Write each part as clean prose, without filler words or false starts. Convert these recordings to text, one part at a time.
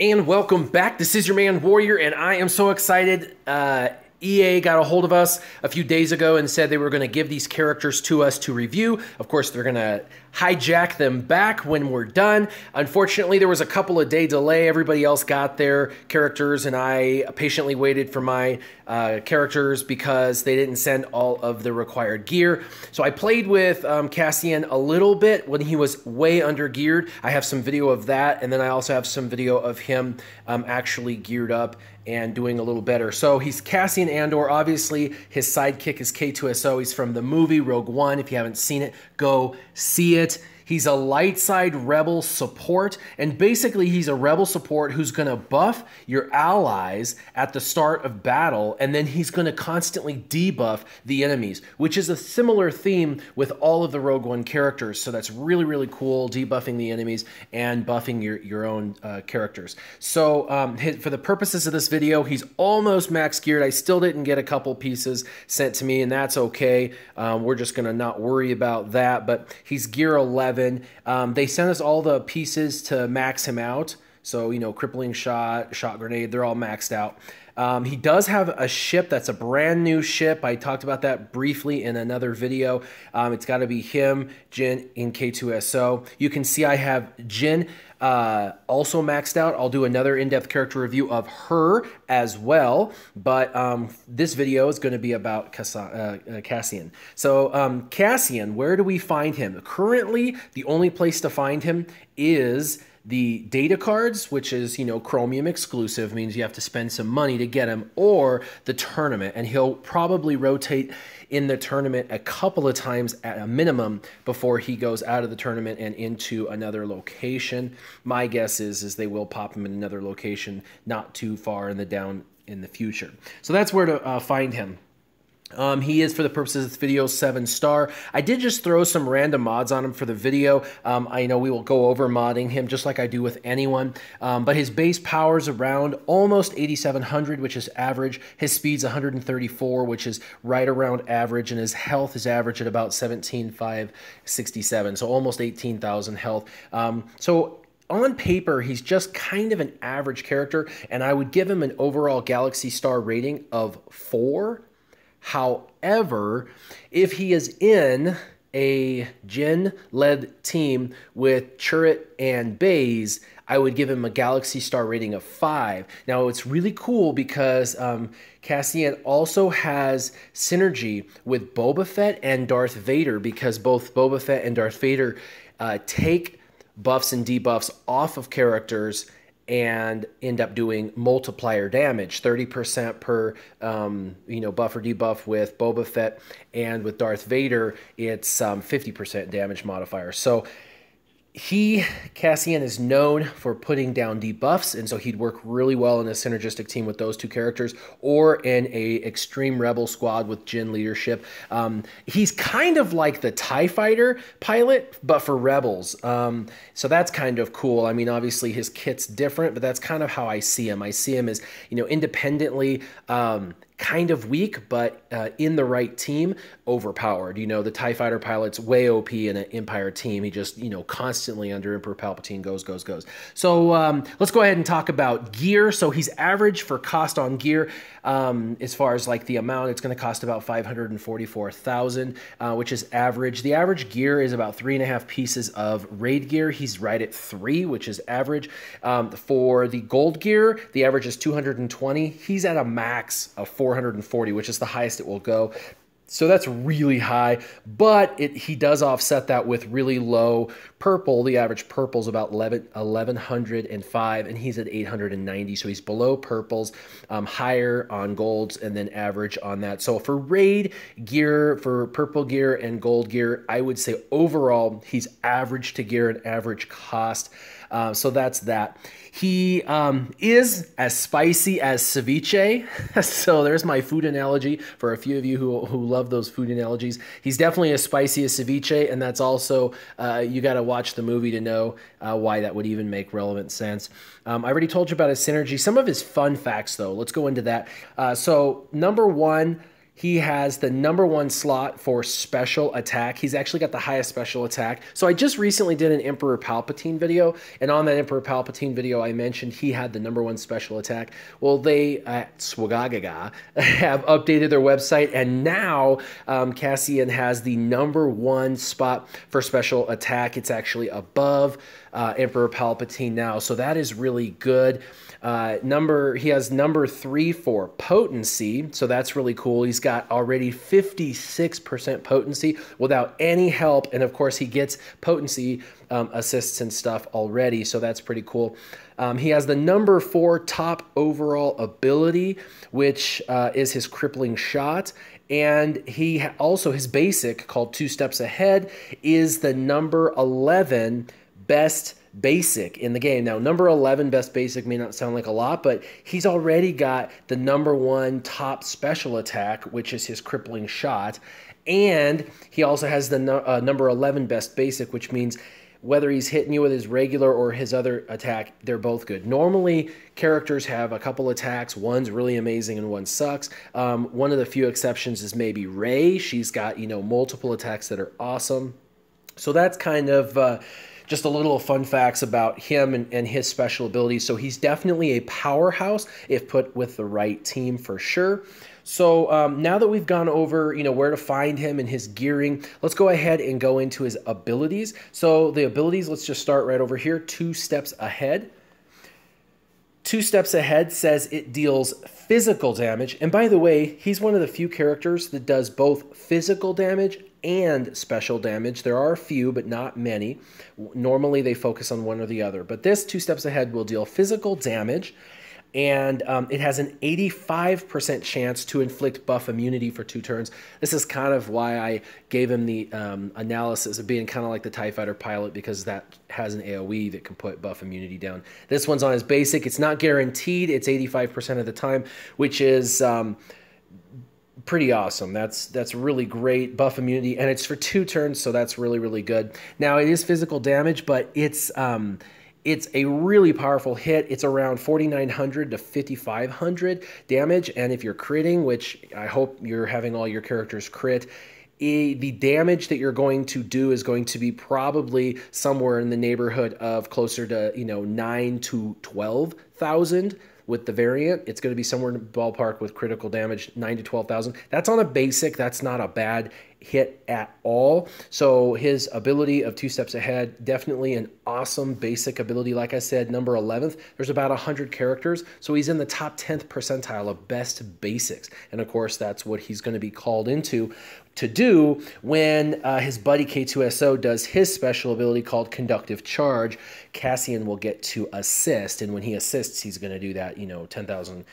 And welcome back. This is your man Warrior, and I am so excited. EA got a hold of us a few days ago and said they were going to give these characters to us to review. Of course, they're going to hijack them back when we're done. Unfortunately, there was a couple of day delay. Everybody else got their characters, and I patiently waited for my characters because they didn't send all of the required gear. So I played with Cassian a little bit when he was way under geared. I have some video of that, and then I also have some video of him actually geared up and doing a little better. So he's Cassian Andor. Obviously, his sidekick is K2SO. He's from the movie Rogue One. If you haven't seen it, go see it. He's a light side rebel support, and basically he's a rebel support who's going to buff your allies at the start of battle, and then he's going to constantly debuff the enemies, which is a similar theme with all of the Rogue One characters. So that's really, really cool, debuffing the enemies and buffing your own characters. So for the purposes of this video, he's almost max geared. I still didn't get a couple pieces sent to me, and that's okay. We're just going to not worry about that, but he's gear 11. They sent us all the pieces to max him out. So, you know, Crippling Shot, Shot Grenade, they're all maxed out. He does have a ship that's a brand new ship. I talked about that briefly in another video. It's got to be him, Jin, in K2SO. You can see I have Jin also maxed out. I'll do another in-depth character review of her as well, but this video is going to be about Cassian. So Cassian, where do we find him? Currently, the only place to find him is the data cards, which is, you know, Chromium exclusive, means you have to spend some money to get him, or the tournament, and he'll probably rotate in the tournament a couple of times at a minimum before he goes out of the tournament and into another location. My guess is they will pop him in another location not too far in the future. So that's where to find him. He is, for the purposes of this video, 7-star. I did just throw some random mods on him for the video. I know we will go over modding him just like I do with anyone. But his base power is around almost 8,700, which is average. His speed's 134, which is right around average. And his health is average at about 17,567, so almost 18,000 health. So on paper, he's just kind of an average character, and I would give him an overall Galaxy Star rating of 4. However, if he is in a Jin-led team with Chirrut and Baze, I would give him a Galaxy Star rating of 5. Now, it's really cool because Cassian also has synergy with Boba Fett and Darth Vader, because both Boba Fett and Darth Vader take buffs and debuffs off of characters and end up doing multiplier damage, 30% per buff or debuff with Boba Fett, and with Darth Vader, it's 50% damage modifier. So Cassian is known for putting down debuffs, and so he'd work really well in a synergistic team with those two characters, or in a extreme rebel squad with Jin leadership. He's kind of like the TIE fighter pilot, but for rebels. So that's kind of cool. I mean, obviously his kit's different, but that's kind of how I see him. I see him as, you know, independently kind of weak, but in the right team, overpowered. You know, the TIE fighter pilot's way OP in an Empire team. He just, you know, constantly under Emperor Palpatine goes. So let's go ahead and talk about gear. So he's average for cost on gear. As far as like the amount, it's going to cost about 544,000, which is average. The average gear is about 3.5 pieces of raid gear. He's right at 3, which is average. For the gold gear, the average is 220. He's at a max of 440, which is the highest it will go. So that's really high, but he does offset that with really low purple. The average purple is about 1,105, and he's at 890. So he's below purples, higher on golds, and then average on that. So for raid gear, for purple gear and gold gear, I would say overall he's average to gear and average cost. So that's that. He is as spicy as ceviche. So there's my food analogy for a few of you who love those food analogies. He's definitely as spicy as ceviche, and that's also, you got to watch the movie to know why that would even make relevant sense. I already told you about his synergy. Some of his fun facts, though. Let's go into that. So number one, He has the #1 slot for special attack. He's actually got the highest special attack. So I just recently did an Emperor Palpatine video, and on that Emperor Palpatine video, I mentioned he had the #1 special attack. Well, they at Swagagaga have updated their website, and now Cassian has the #1 spot for special attack. It's actually above Emperor Palpatine now, so that is really good. He has #3 for potency, so that's really cool. He's got already 56% potency without any help, and of course he gets potency assists and stuff already, so that's pretty cool. He has the #4 top overall ability, which is his Crippling Shot, and he also, his basic, called 2 Steps Ahead, is the #11 best basic in the game. Now, #11 best basic may not sound like a lot, but he's already got the #1 top special attack, which is his Crippling Shot, and he also has the #11 best basic, which means whether he's hitting you with his regular or his other attack, they're both good. Normally, characters have a couple attacks. One's really amazing and one sucks. One of the few exceptions is maybe Rey. She's got, multiple attacks that are awesome. So that's kind of just a little fun facts about him and his special abilities. So he's definitely a powerhouse if put with the right team for sure. So now that we've gone over, where to find him and his gearing, let's go ahead and go into his abilities. So the abilities, let's just start right over here. 2 Steps Ahead. 2 Steps Ahead says it deals physical damage. And by the way, he's one of the few characters that does both physical damage and special damage. There are a few, but not many. Normally they focus on one or the other. But this 2 Steps Ahead will deal physical damage, and it has an 85% chance to inflict buff immunity for 2 turns. This is kind of why I gave him the analysis of being kind of like the TIE Fighter pilot, because that has an AoE that can put buff immunity down. This one's on his basic. It's not guaranteed. It's 85% of the time, which is pretty awesome. That's really great buff immunity, and it's for 2 turns, so that's really, really good. Now, it is physical damage, but it's a really powerful hit. It's around 4,900 to 5,500 damage, and if you're critting, which I hope you're having all your characters crit, the damage that you're going to do is going to be probably somewhere in the neighborhood of closer to 9 to 12,000. With the variant, it's going to be somewhere in the ballpark with critical damage, 9 to 12,000. That's on a basic. That's not a bad hit at all. So his ability of 2 Steps Ahead, definitely an awesome basic ability. Like I said, #11th. There's about 100 characters, so he's in the top 10th percentile of best basics. And of course, that's what he's going to be called into to do when his buddy K2SO does his special ability called Conductive Charge. Cassian will get to assist, and when he assists, he's going to do that, 10,000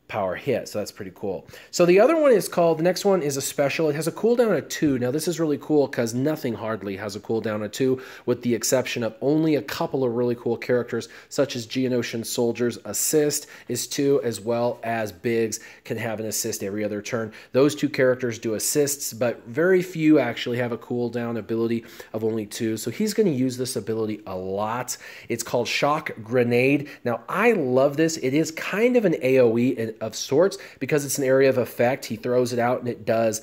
power hit, so that's pretty cool. So the other one is called, the next one is a special. It has a cooldown of 2. Now this is really cool because nothing hardly has a cooldown of 2, with the exception of only a couple of really cool characters, such as Geonosian Soldier's assist is 2, as well as Biggs can have an assist every other turn. Those 2 characters do assists, but very few actually have a cooldown ability of only 2. So he's going to use this ability a lot. It's called Shock Grenade. Now I love this. It is kind of an AoE of sorts because it's an area of effect. He throws it out and it does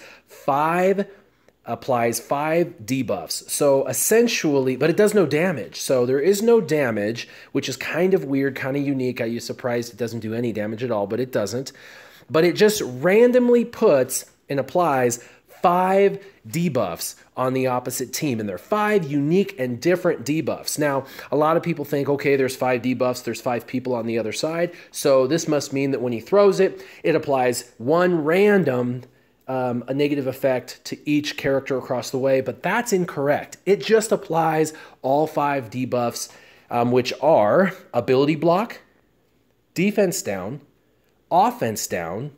applies 5 debuffs. So essentially, but it does no damage. So there is no damage, which is kind of weird, kind of unique. Are you surprised it doesn't do any damage at all? But it doesn't. But it just randomly puts and applies 5 debuffs on the opposite team, and they're 5 unique and different debuffs. Now, a lot of people think, okay, there's 5 debuffs, there's 5 people on the other side, so this must mean that when he throws it, it applies 1 random a negative effect to each character across the way, but that's incorrect. It just applies all 5 debuffs, which are ability block, defense down, offense down,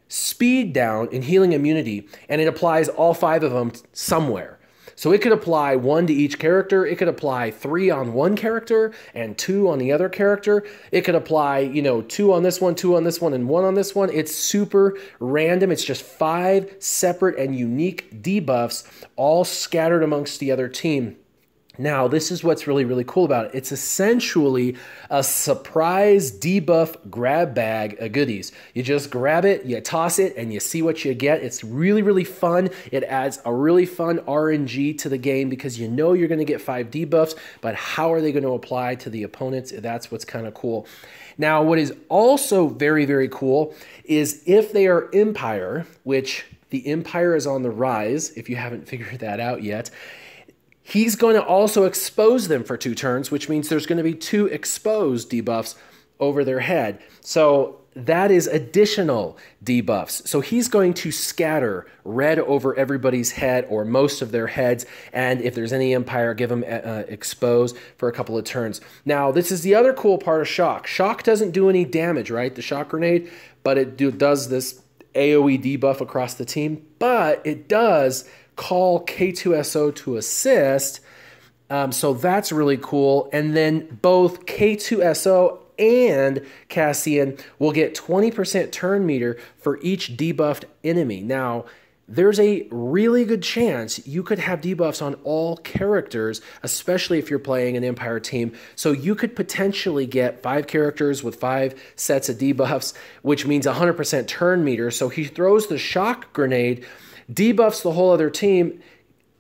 speed down, and healing immunity, and it applies all 5 of them somewhere. So it could apply 1 to each character. It could apply 3 on one character and 2 on the other character. It could apply, 2 on this one, 2 on this one, and 1 on this one. It's super random. It's just 5 separate and unique debuffs all scattered amongst the other team. Now, this is what's really, really cool about it. It's essentially a surprise debuff grab bag of goodies. You just grab it, you toss it, and you see what you get. It's really, really fun. It adds a really fun RNG to the game because you know you're going to get 5 debuffs, but how are they going to apply to the opponents? That's what's kind of cool. Now, what is also very, very cool is if they are Empire, which the Empire is on the rise, if you haven't figured that out yet, he's going to also expose them for 2 turns, which means there's going to be 2 exposed debuffs over their head. So that is additional debuffs. So he's going to scatter red over everybody's head or most of their heads. And if there's any Empire, give them expose for a couple of turns. Now, this is the other cool part of Shock. Shock doesn't do any damage, right? The Shock Grenade, but it does this AoE debuff across the team. But it does call K2SO to assist, so that's really cool. And then both K2SO and Cassian will get 20% turn meter for each debuffed enemy. Now, there's a really good chance you could have debuffs on all characters, especially if you're playing an Empire team. So you could potentially get 5 characters with 5 sets of debuffs, which means 100% turn meter. So he throws the Shock Grenade, debuffs the whole other team,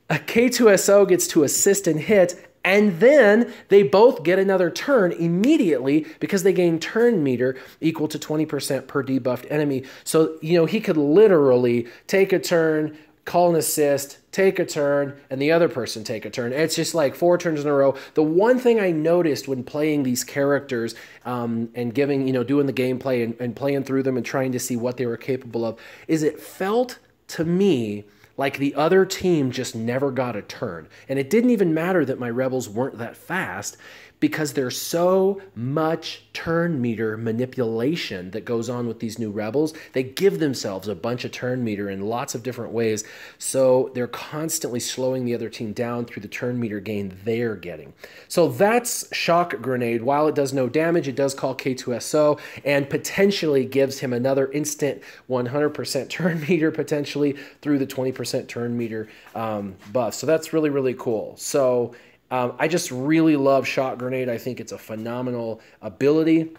a K2SO gets to assist and hit, and then they both get another turn immediately because they gain turn meter equal to 20% per debuffed enemy. So, you know, he could literally take a turn, call an assist, take a turn, and the other person take a turn. It's just like 4 turns in a row. The one thing I noticed when playing these characters and giving, you know, doing the gameplay and playing through them and trying to see what they were capable of is it felt to me like the other team just never got a turn. And it didn't even matter that my rebels weren't that fast because there's so much turn meter manipulation that goes on with these new rebels. They give themselves a bunch of turn meter in lots of different ways. So they're constantly slowing the other team down through the turn meter gain they're getting. So that's Shock Grenade. While it does no damage, it does call K2SO and potentially gives him another instant 100% turn meter potentially through the 20% turn meter buff. So that's really, really cool. So I just really love Shock Grenade. I think it's a phenomenal ability.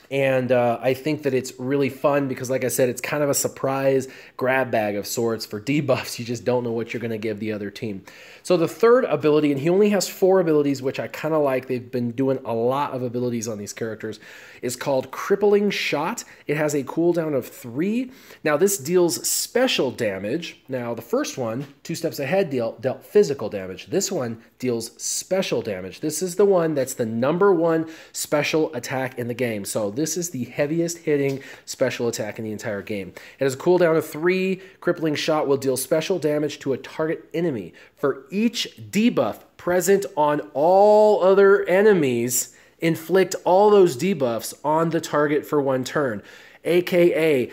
And I think that it's really fun because, like I said, it's kind of a surprise grab bag of sorts for debuffs. You just don't know what you're going to give the other team. So the third ability, and he only has 4 abilities, which I kind of like. They've been doing a lot of abilities on these characters, is called Crippling Shot. It has a cooldown of 3. Now, this deals special damage. Now, the first one, 2 steps ahead, dealt physical damage. This one deals special damage. This is the one that's the #1 special attack in the game. So this is the heaviest hitting special attack in the entire game. It has a cooldown of 3. Crippling Shot will deal special damage to a target enemy. For each debuff present on all other enemies, inflict all those debuffs on the target for 1 turn. AKA,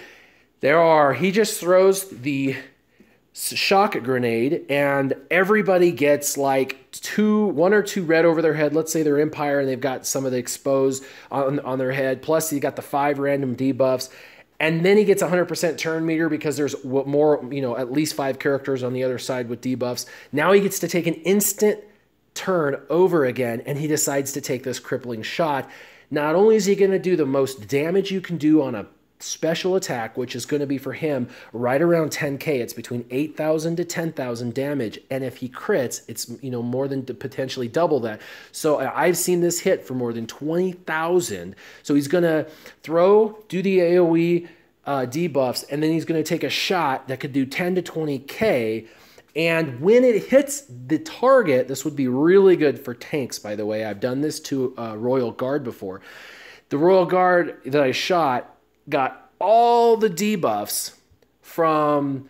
he just throws the Shock Grenade and everybody gets like 1 or 2 red over their head. Let's say they're Empire and they've got some of the exposed on their head. Plus you got the 5 random debuffs. And then he gets 100% turn meter because there's more, you know, at least 5 characters on the other side with debuffs. Now he gets to take an instant turn over again, and he decides to take this Crippling Shot. Not only is he going to do the most damage you can do on a special attack, which is going to be for him right around 10k. It's between 8,000 to 10,000 damage, and if he crits, it's, you know, more than potentially double that. So I've seen this hit for more than 20,000. So he's going to do the AoE debuffs, and then he's going to take a shot that could do 10 to 20k. And when it hits the target, this would be really good for tanks, by the way. I've done this to Royal Guard before. The Royal Guard that I shot got all the debuffs from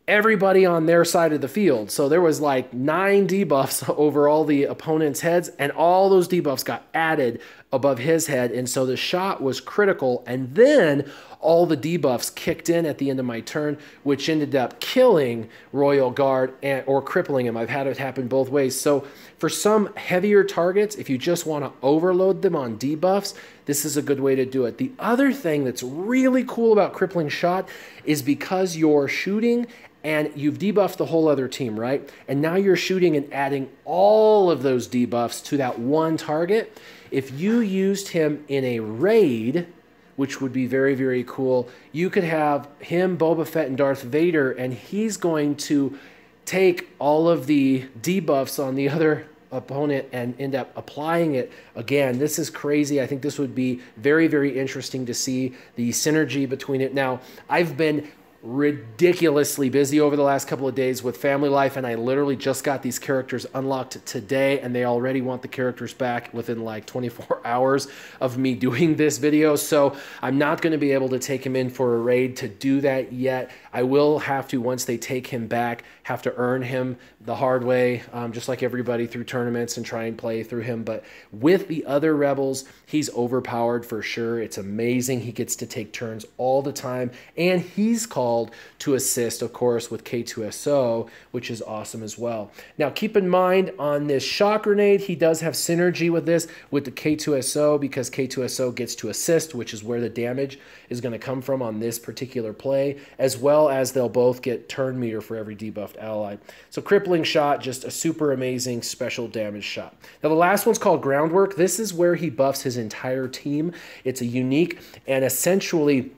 everybody on their side of the field. So there was like 9 debuffs over all the opponents' heads, and all those debuffs got added above his head, and so the shot was critical, and then all the debuffs kicked in at the end of my turn, which ended up killing Royal Guard or crippling him. I've had it happen both ways. So for some heavier targets, if you just want to overload them on debuffs, this is a good way to do it. The other thing that's really cool about Crippling Shot is because you're shooting and you've debuffed the whole other team, right? And now you're shooting and adding all of those debuffs to that one target. If you used him in a raid, which would be very, very cool, you could have him, Boba Fett, and Darth Vader, and he's going to take all of the debuffs on the other opponent and end up applying it. Again, this is crazy. I think this would be very, very interesting to see the synergy between it. Now, I've been ridiculously busy over the last couple of days with family life, and I literally just got these characters unlocked today, and they already want the characters back within like 24 hours of me doing this video. So I'm not going to be able to take him in for a raid to do that yet. I will have to, once they take him back, have to earn him the hard way, just like everybody, through tournaments and try and play through him. But with the other rebels, he's overpowered for sure. It's amazing. He gets to take turns all the time, and he's called to assist, of course, with K2SO, which is awesome as well. Now, keep in mind on this shock grenade, he does have synergy with this, with the K2SO, because K2SO gets to assist, which is where the damage is going to come from on this particular play, as well as they'll both get turn meter for every debuffed ally. So Crippling Shot, just a super amazing special damage shot. Now, the last one's called Groundwork. This is where he buffs his entire team. It's a unique, and essentially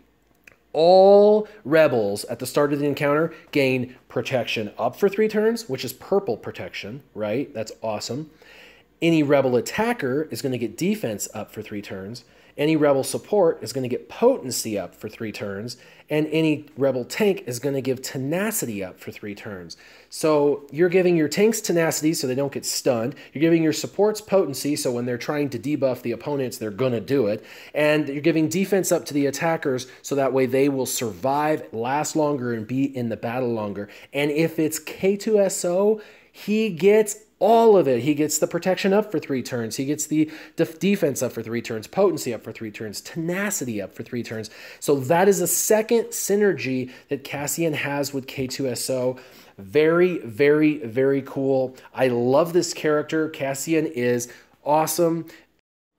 all rebels at the start of the encounter gain protection up for 3 turns, which is purple protection, right? That's awesome. Any rebel attacker is going to get defense up for 3 turns. Any rebel support is going to get potency up for 3 turns, and any rebel tank is going to give tenacity up for 3 turns. So you're giving your tanks tenacity so they don't get stunned. You're giving your supports potency so when they're trying to debuff the opponents, they're going to do it. And you're giving defense up to the attackers so that way they will survive, last longer, and be in the battle longer. And if it's K2SO, he gets all of it. He gets the protection up for 3 turns. He gets the defense up for 3 turns, potency up for 3 turns, tenacity up for 3 turns. So that is a second synergy that Cassian has with K2SO. Very, very, very cool. I love this character. Cassian is awesome.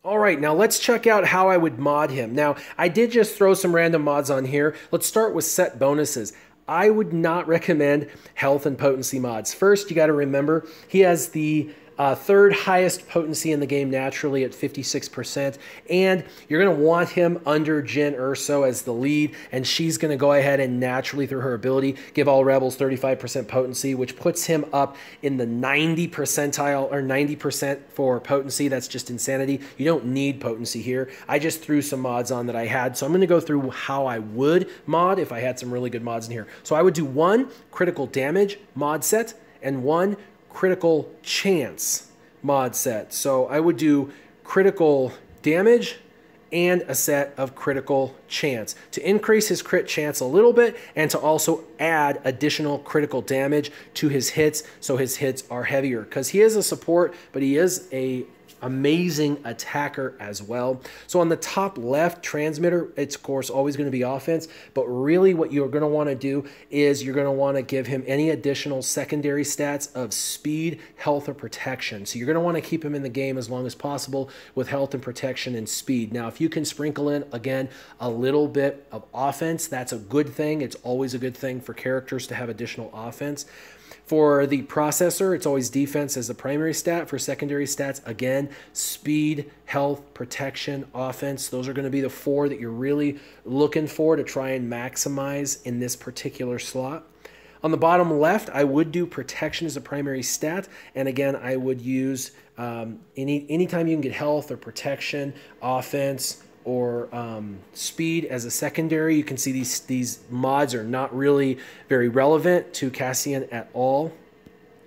All right, now let's check out how I would mod him. Now, I did just throw some random mods on here. Let's start with set bonuses. I would not recommend health and potency mods. First, you got to remember he has the third highest potency in the game naturally at 56%, and you're going to want him under Jyn Erso as the lead, and she's going to go ahead and naturally, through her ability, give all rebels 35% potency, which puts him up in the 90 percentile, or 90% for potency. That's just insanity. You don't need potency here. I just threw some mods on that I had, so I'm going to go through how I would mod if I had some really good mods in here. So I would do 1 critical damage mod set and 1 critical chance mod set. So I would do critical damage and a set of critical chance to increase his crit chance a little bit and to also add additional critical damage to his hits so his hits are heavier, because he is a support, but he is a amazing attacker as well. So on the top left transmitter, it's of course always going to be offense, but really what you're going to want to do is you're going to want to give him any additional secondary stats of speed, health, or protection. So you're going to want to keep him in the game as long as possible with health and protection and speed. Now, if you can sprinkle in, again, a little bit of offense, that's a good thing. It's always a good thing for characters to have additional offense. For the processor, it's always defense as the primary stat. For secondary stats, again, speed, health, protection, offense. Those are going to be the 4 that you're really looking for to try and maximize in this particular slot. On the bottom left, I would do protection as a primary stat. And again, I would use anytime you can get health or protection, offense, or speed as a secondary. You can see these mods are not really very relevant to Cassian at all.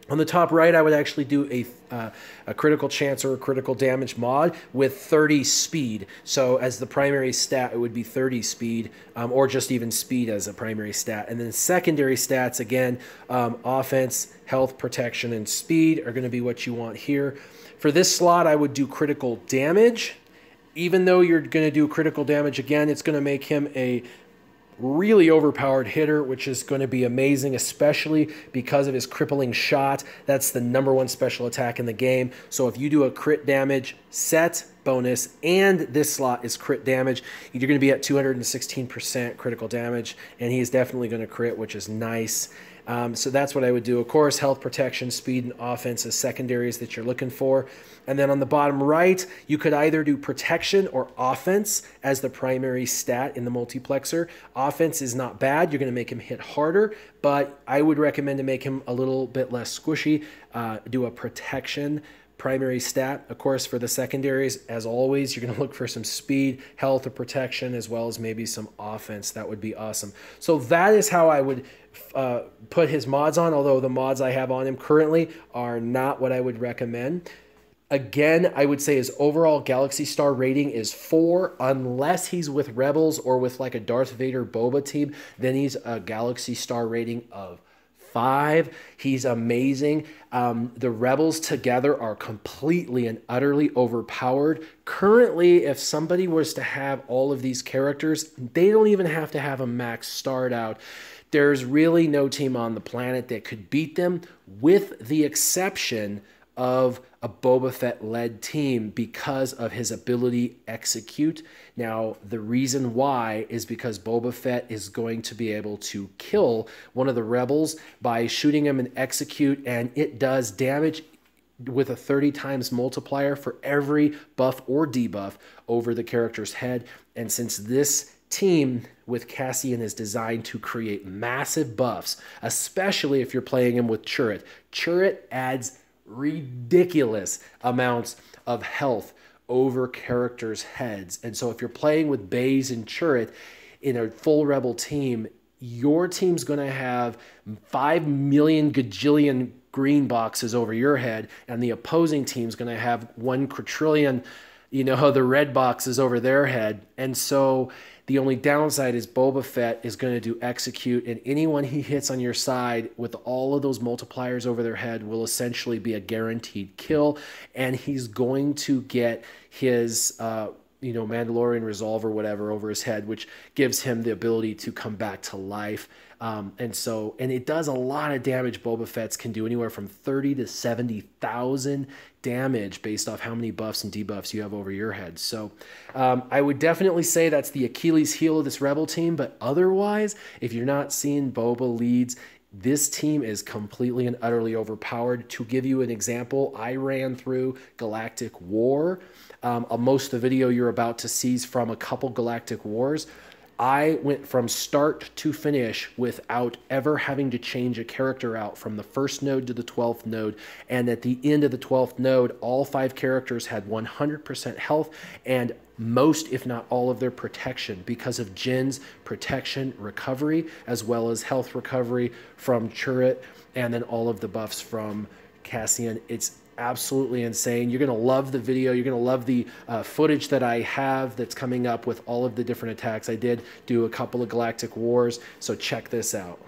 On the top right, I would actually do a critical chance or a critical damage mod with 30 speed. So as the primary stat, it would be 30 speed, or just even speed as a primary stat. And then secondary stats, again, offense, health, protection, and speed are going to be what you want here. For this slot, I would do critical damage even though you're going to do critical damage again, it's going to make him a really overpowered hitter, which is going to be amazing, especially because of his crippling shot. That's the #1 special attack in the game. So if you do a crit damage set bonus and this slot is crit damage, you're going to be at 216% critical damage, and he's definitely going to crit, which is nice. So that's what I would do. Of course, health, protection, speed, and offense as secondaries that you're looking for. And then on the bottom right, you could either do protection or offense as the primary stat in the multiplexer. Offense is not bad. You're going to make him hit harder, but I would recommend to make him a little bit less squishy. Do a protection primary stat. Of course, for the secondaries, as always, you're going to look for some speed, health, or protection, as well as maybe some offense. That would be awesome. So that is how I would put his mods on, although the mods I have on him currently are not what I would recommend. Again, I would say his overall Galaxy Star rating is 4, unless he's with Rebels or with like a Darth Vader Boba team, then he's a Galaxy Star rating of 5. He's amazing. The Rebels together are completely and utterly overpowered. Currently, if somebody was to have all of these characters, they don't even have to have a max start out. There's really no team on the planet that could beat them, with the exception of a Boba Fett-led team because of his ability execute. Now, the reason why is because Boba Fett is going to be able to kill one of the rebels by shooting him and execute, and it does damage with a 30 times multiplier for every buff or debuff over the character's head. And since this team with Cassian is designed to create massive buffs, especially if you're playing him with Chirrut. Chirrut adds ridiculous amounts of health over characters' heads. And so if you're playing with Baze and Chirrut in a full Rebel team, your team's going to have 5 million gajillion green boxes over your head, and the opposing team's going to have 1 quadrillion, the red boxes over their head. And so the only downside is Boba Fett is going to do execute, and anyone he hits on your side with all of those multipliers over their head will essentially be a guaranteed kill, and he's going to get his Mandalorian resolve or whatever over his head, which gives him the ability to come back to life. And it does a lot of damage. Boba Fett's can do anywhere from 30 to 70,000 damage based off how many buffs and debuffs you have over your head. So I would definitely say that's the Achilles heel of this Rebel team. But otherwise, if you're not seeing Boba leads, this team is completely and utterly overpowered. To give you an example, I ran through Galactic War. Most of the video you're about to see is from a couple Galactic Wars. I went from start to finish without ever having to change a character out from the first node to the 12th node. And at the end of the 12th node, all 5 characters had 100% health and most, if not all, of their protection because of Jin's protection recovery, as well as health recovery from Chirrut, and then all of the buffs from Cassian. It's absolutely insane. You're going to love the video. You're going to love the footage that I have that's coming up with all of the different attacks. I did do a couple of Galactic Wars, so check this out.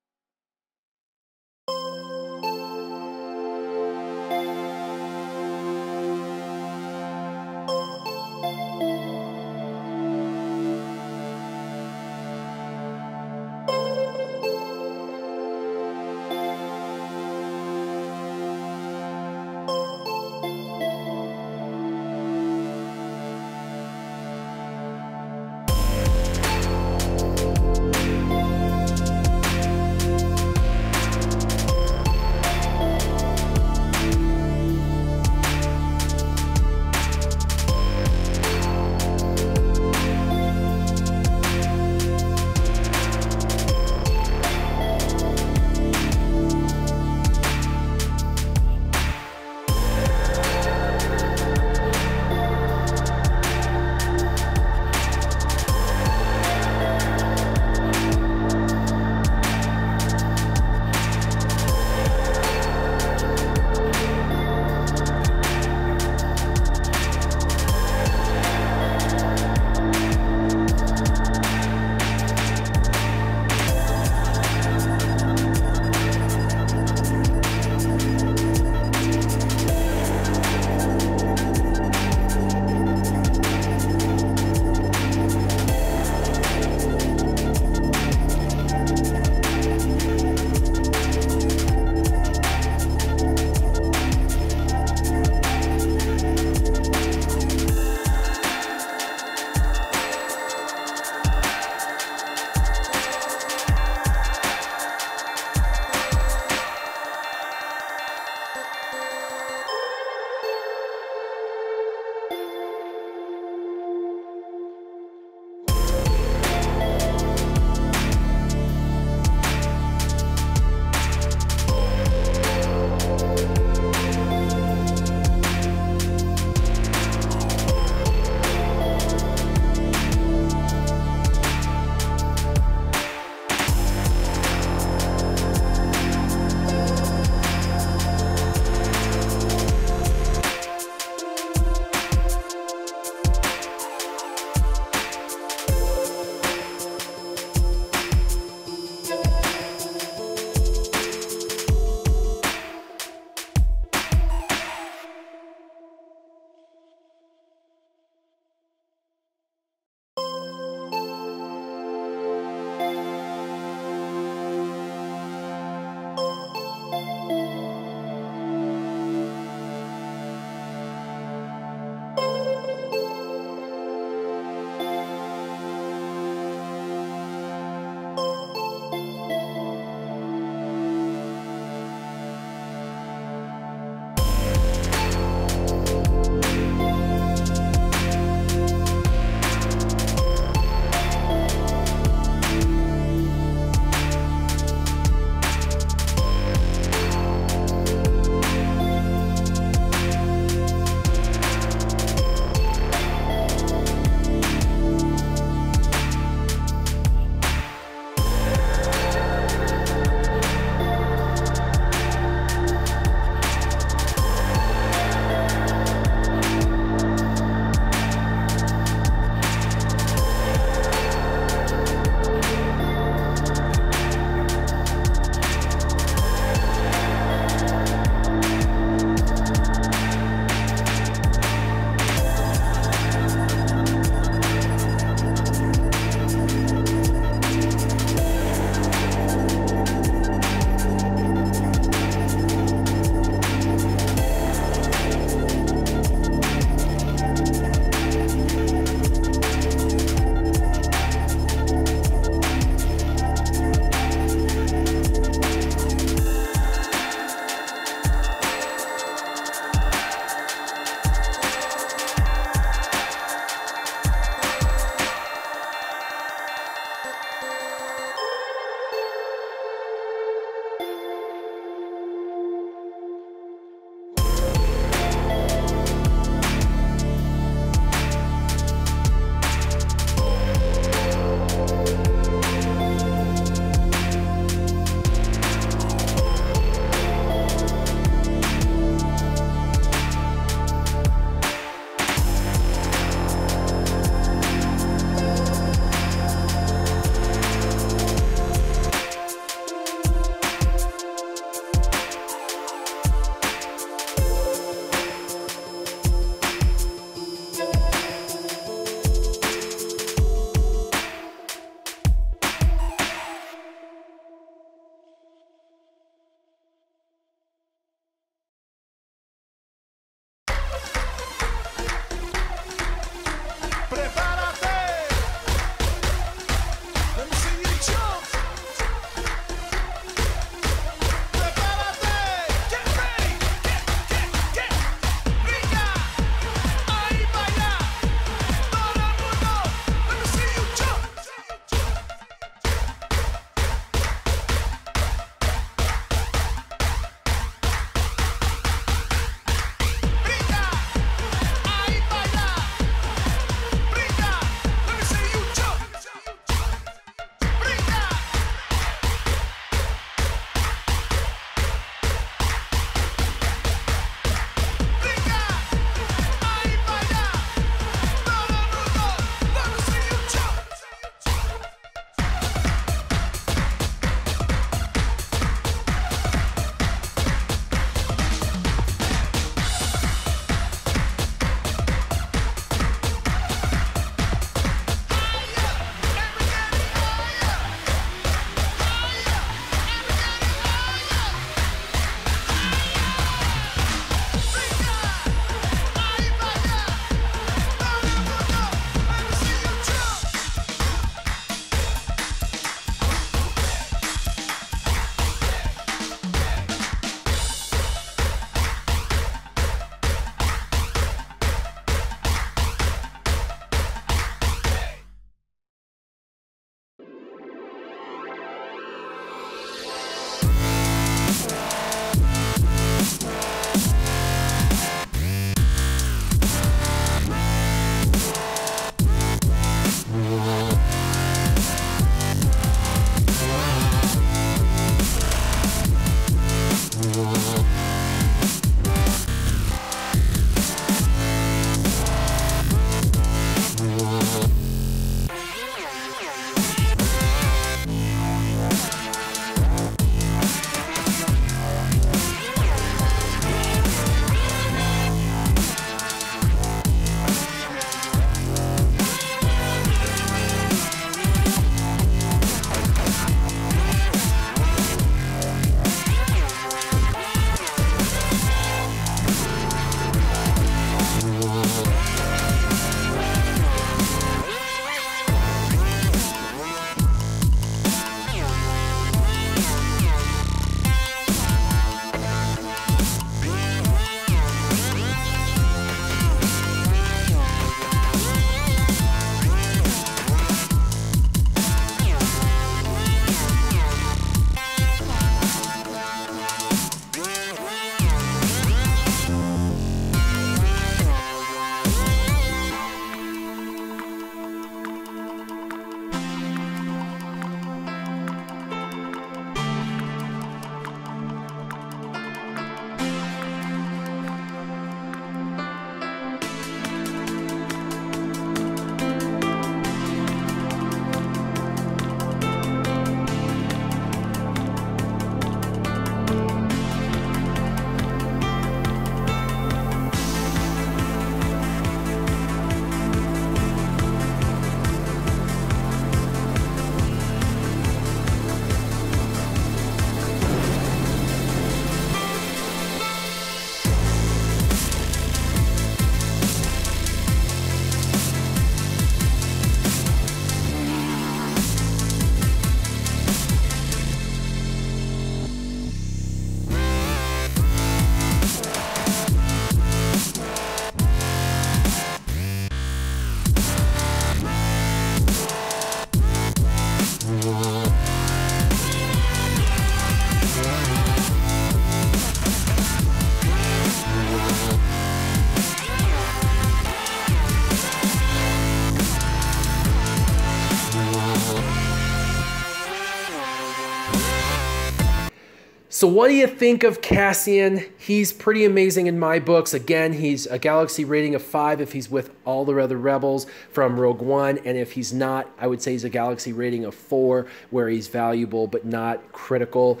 So what do you think of Cassian? He's pretty amazing in my books. Again, he's a galaxy rating of 5 if he's with all the other rebels from Rogue One. And if he's not, I would say he's a galaxy rating of 4, where he's valuable but not critical.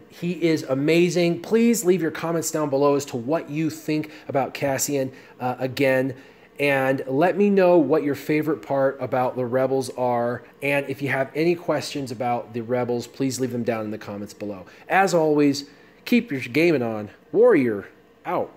He is amazing. Please leave your comments down below as to what you think about Cassian again. And let me know what your favorite part about the Rebels are. And if you have any questions about the Rebels, please leave them down in the comments below. As always, keep your gaming on. Warrior out.